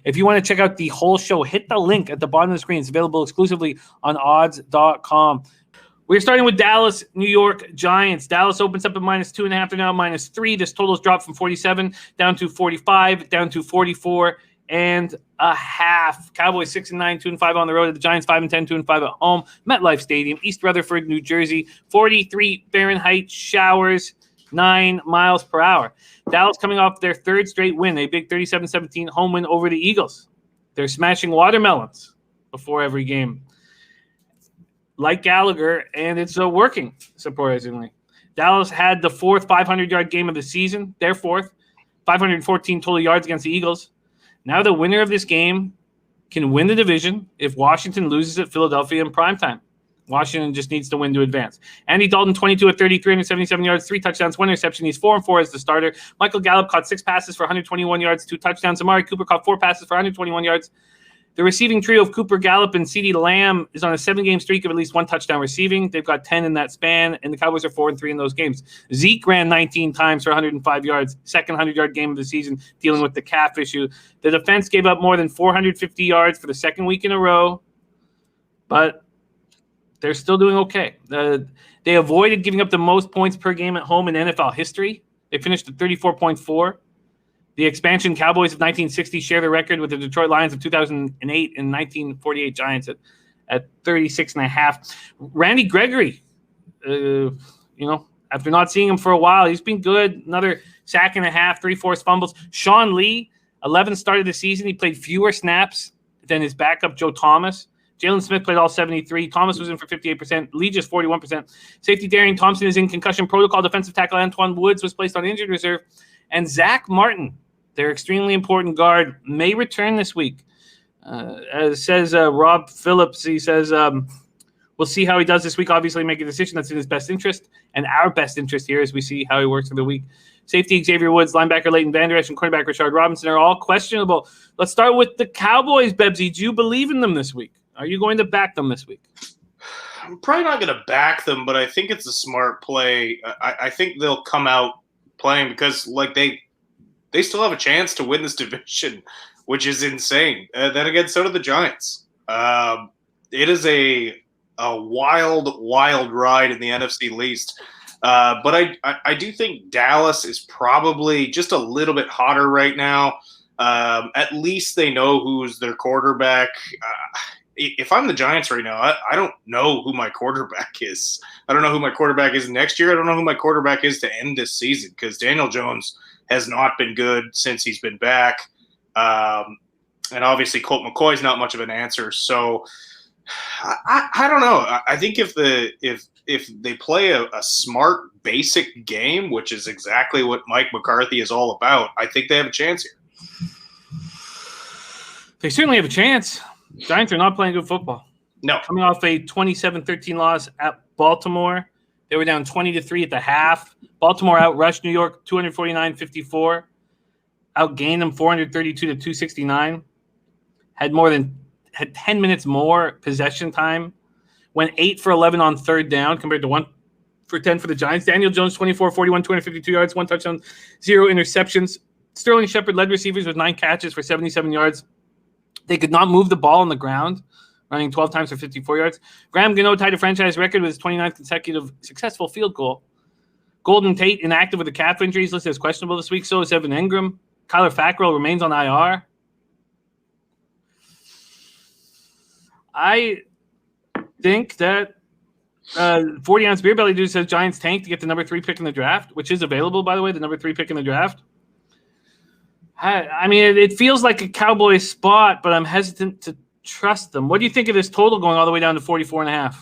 If you want to check out the whole show, hit the link at the bottom of the screen. It's available exclusively on odds.com. We're starting with Dallas, New York Giants. Dallas opens up at -2.5. They're now -3. This total's dropped from 47 down to 45, down to 44.5. Cowboys 6-9, 2-5 on the road. The Giants 5-10, 2-5 at home. MetLife Stadium, East Rutherford, New Jersey. 43 Fahrenheit showers, 9 miles per hour. Dallas coming off their third straight win, a big 37-17 home win over the Eagles. They're smashing watermelons before every game, like Gallagher, and it's working, surprisingly. Dallas had the fourth 500-yard game of the season, their fourth, 514 total yards against the Eagles. Now the winner of this game can win the division if Washington loses at Philadelphia in primetime. Washington just needs to win to advance. Andy Dalton, 22 of 30, 377 yards, 3 touchdowns, 1 interception. He's 4-4 as the starter. Michael Gallup caught 6 passes for 121 yards, 2 touchdowns. Amari Cooper caught 4 passes for 121 yards. The receiving trio of Cooper, Gallup, and CeeDee Lamb is on a 7-game streak of at least 1 touchdown receiving. They've got 10 in that span, and the Cowboys are 4-3 in those games. Zeke ran 19 times for 105 yards, second 100-yard game of the season, dealing with the calf issue. The defense gave up more than 450 yards for the second week in a row, but they're still doing okay. They avoided giving up the most points per game at home in NFL history. They finished at 34.4. The expansion Cowboys of 1960 share the record with the Detroit Lions of 2008 and 1948 Giants at 36.5. Randy Gregory, after not seeing him for a while, he's been good. Another sack and a half, 3 forced fumbles. Sean Lee, 11 started the season. He played fewer snaps than his backup, Joe Thomas. Jalen Smith played all 73. Thomas was in for 58%. Lee just 41%. Safety Darian Thompson is in concussion protocol. Defensive tackle Antoine Woods was placed on injured reserve. And Zach Martin, their extremely important guard, may return this week. As says Rob Phillips, he says, we'll see how he does this week. Obviously, make a decision that's in his best interest and our best interest here as we see how he works for the week. Safety Xavier Woods, linebacker Leighton Vander Esch, and cornerback Rashard Robinson are all questionable. Let's start with the Cowboys, Bebsy. Do you believe in them this week? Are you going to back them this week? I'm probably not going to back them, but I think it's a smart play. I think they'll come out playing because they still have a chance to win this division, which is insane. Then again, so do the Giants. It is a wild, wild ride in the NFC least. But I do think Dallas is probably just a little bit hotter right now. At least they know who's their quarterback. If I'm the Giants right now, I don't know who my quarterback is. I don't know who my quarterback is next year. I don't know who my quarterback is to end this season because Daniel Jones has not been good since he's been back. And obviously Colt McCoy's not much of an answer. So I don't know. I think if they play a smart, basic game, which is exactly what Mike McCarthy is all about, I think they have a chance here. They certainly have a chance. Giants are not playing good football. No. Coming off a 27-13 loss at Baltimore. They were down 20-3 at the half. Baltimore outrushed New York 249-54. Outgained them 432-269. Had 10 minutes more possession time. Went 8 for 11 on third down compared to 1 for 10 for the Giants. Daniel Jones 24-41, 252 yards, 1 touchdown, 0 interceptions. Sterling Shepard led receivers with 9 catches for 77 yards. They could not move the ball on the ground, running 12 times for 54 yards. Graham Gano tied a franchise record with his 29th consecutive successful field goal. Golden Tate inactive with a calf injury. He's listed as questionable this week. So is Evan Engram. Kyler Fackrell remains on IR. I think that 40-ounce beer belly dude says Giants tank to get the number 3 pick in the draft, which is available, by the way, the number 3 pick in the draft. I mean, it feels like a Cowboy spot, but I'm hesitant to trust them. What do you think of this total going all the way down to 44.5?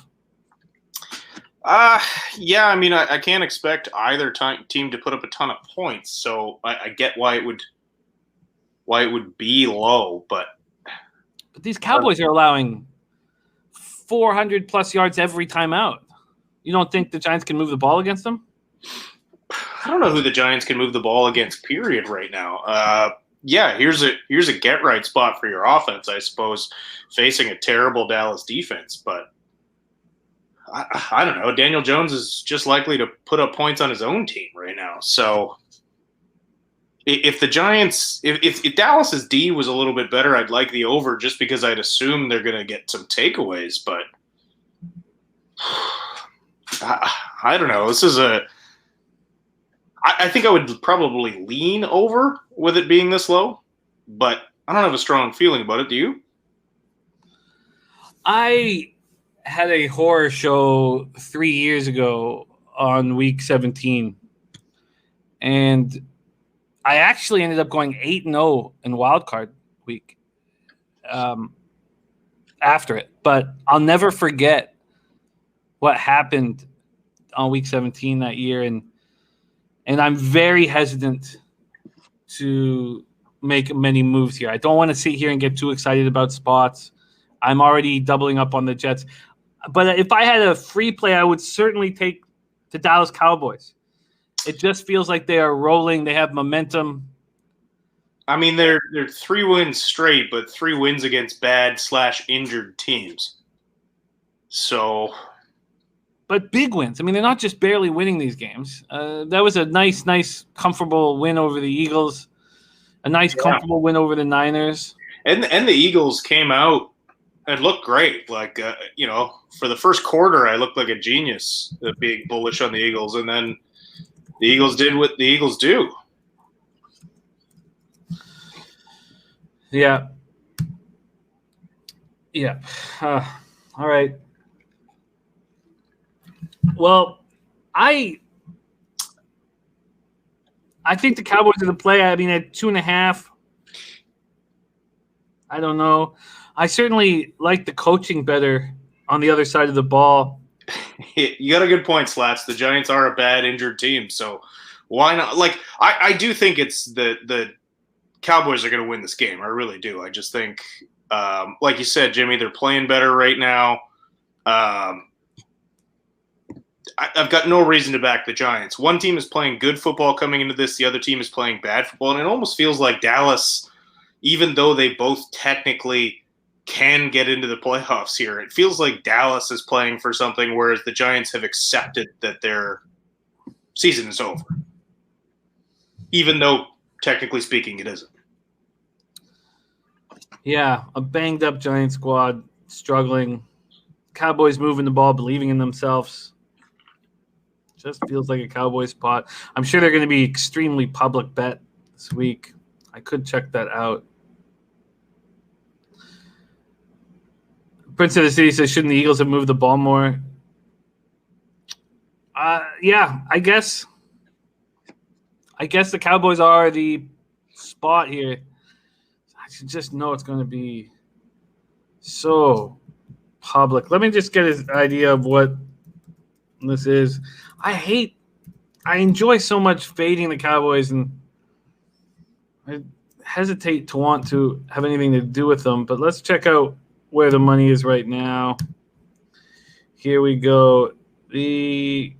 Yeah, I mean, I can't expect either team to put up a ton of points, so I get why it would be low, but these Cowboys are allowing 400-plus yards every time out. You don't think the Giants can move the ball against them? I don't know who the Giants can move the ball against, period, right now. Yeah, here's a get-right spot for your offense, I suppose, facing a terrible Dallas defense. But I don't know. Daniel Jones is just likely to put up points on his own team right now. So If the Giants, if Dallas's D was a little bit better, I'd like the over just because I'd assume they're going to get some takeaways. But I don't know. This is I think I would probably lean over with it being this low, but I don't have a strong feeling about it. Do you? I had a horror show 3 years ago on week 17, and I actually ended up going 8-0 in wildcard week after it. But I'll never forget what happened on week 17 that year, and I'm very hesitant to make many moves here. I don't want to sit here and get too excited about spots. I'm already doubling up on the Jets. But if I had a free play, I would certainly take the Dallas Cowboys. It just feels like they are rolling. They have momentum. I mean, they're 3 wins straight, but 3 wins against bad/injured teams. So, but big wins. I mean, they're not just barely winning these games. That was a nice, comfortable win over the Eagles. A nice, comfortable win over the Niners. And the Eagles came out and looked great. Like, for the first quarter, I looked like a genius being bullish on the Eagles. And then the Eagles did what the Eagles do. Yeah. All right. Well, I think the Cowboys are the play. I mean, at 2.5, I don't know. I certainly like the coaching better on the other side of the ball. You got a good point, Slats. The Giants are a bad injured team, so why not? Like, I do think it's the Cowboys are going to win this game. I really do. I just think, like you said, Jimmy, they're playing better right now. I've got no reason to back the Giants. One team is playing good football coming into this. The other team is playing bad football. And it almost feels like Dallas, even though they both technically can get into the playoffs here, it feels like Dallas is playing for something, whereas the Giants have accepted that their season is over. Even though, technically speaking, it isn't. Yeah, a banged-up Giant squad, struggling. Cowboys moving the ball, believing in themselves. Just feels like a Cowboy spot. I'm sure they're going to be extremely public bet this week. I could check that out. Prince of the City says, shouldn't the Eagles have moved the ball more? Yeah, I guess the Cowboys are the spot here. I just know it's going to be so public. Let me just get an idea of what this is. I enjoy so much fading the Cowboys, and I hesitate to want to have anything to do with them. But let's check out where the money is right now. Here we go. The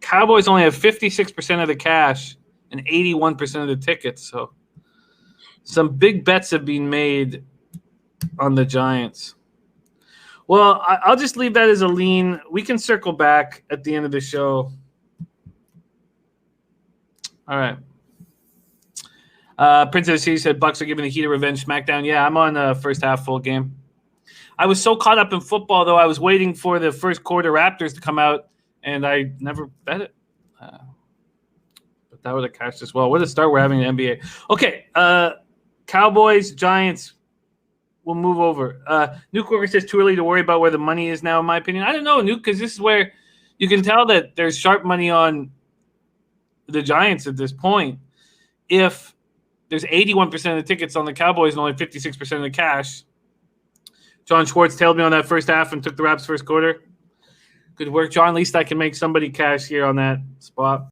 Cowboys only have 56% of the cash and 81% of the tickets. So some big bets have been made on the Giants. Well, I'll just leave that as a lean. We can circle back at the end of the show. All right. Prince of the Sea said Bucks are giving the Heat a revenge smackdown. Yeah, I'm on the first half full game. I was so caught up in football, though, I was waiting for the first quarter Raptors to come out, and I never bet it. But that would have cashed as well. What a start we're having in the NBA. Okay, Cowboys, Giants. We'll move over. Nuke Worker says too early to worry about where the money is now, in my opinion. I don't know, Nuke, because this is where you can tell that there's sharp money on the Giants at this point. If there's 81% of the tickets on the Cowboys and only 56% of the cash. John Schwartz tailed me on that first half and took the Raps first quarter. Good work, John. At least I can make somebody cash here on that spot.